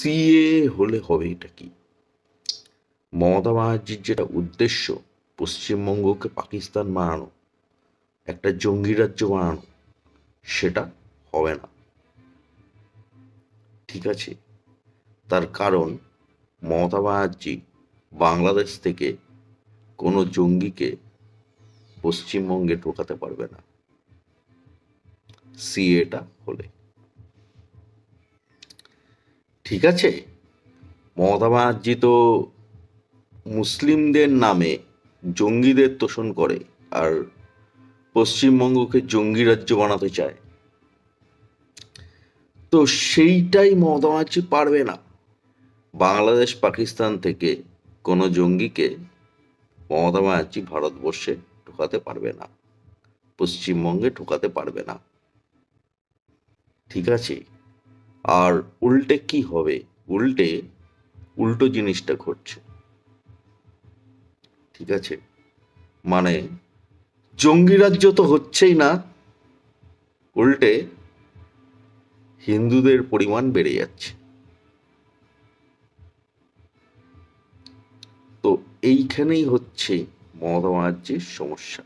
CA হলে হবে এটা কি? মমতা ব্যানার্জির যেটা উদ্দেশ্য, পশ্চিমবঙ্গকে পাকিস্তান বানানো, একটা জঙ্গি রাজ্য বানানো, সেটা হবে না। ঠিক আছে? তার কারণ মমতা ব্যানার্জি বাংলাদেশ থেকে কোনো জঙ্গিকে পশ্চিমবঙ্গে ঢোকাতে পারবে না সিএটা হলে। ঠিক আছে? মমতা ব্যানার্জি তো মুসলিমদের নামে জঙ্গিদের তোষণ করে আর পশ্চিমবঙ্গকে জঙ্গি রাজ্য বানাতে চায়। তো সেইটাই মমতা ব্যানার্জি পারবে না। বাংলাদেশ পাকিস্তান থেকে কোনো জঙ্গিকে মমতা ব্যানার্জি ভারতবর্ষে ঢোকাতে পারবে না, পশ্চিমবঙ্গে ঢোকাতে পারবে না। ঠিক আছে? আর উল্টে কি হবে? উল্টো জিনিসটা ঘটছে। ঠিক আছে? মানে জঙ্গি রাজ্য তো হচ্ছেই না, উল্টে হিন্দুদের পরিমাণ বেড়ে যাচ্ছে। তো এইখানেই হচ্ছে মমতা ব্যানার্জির সমস্যা।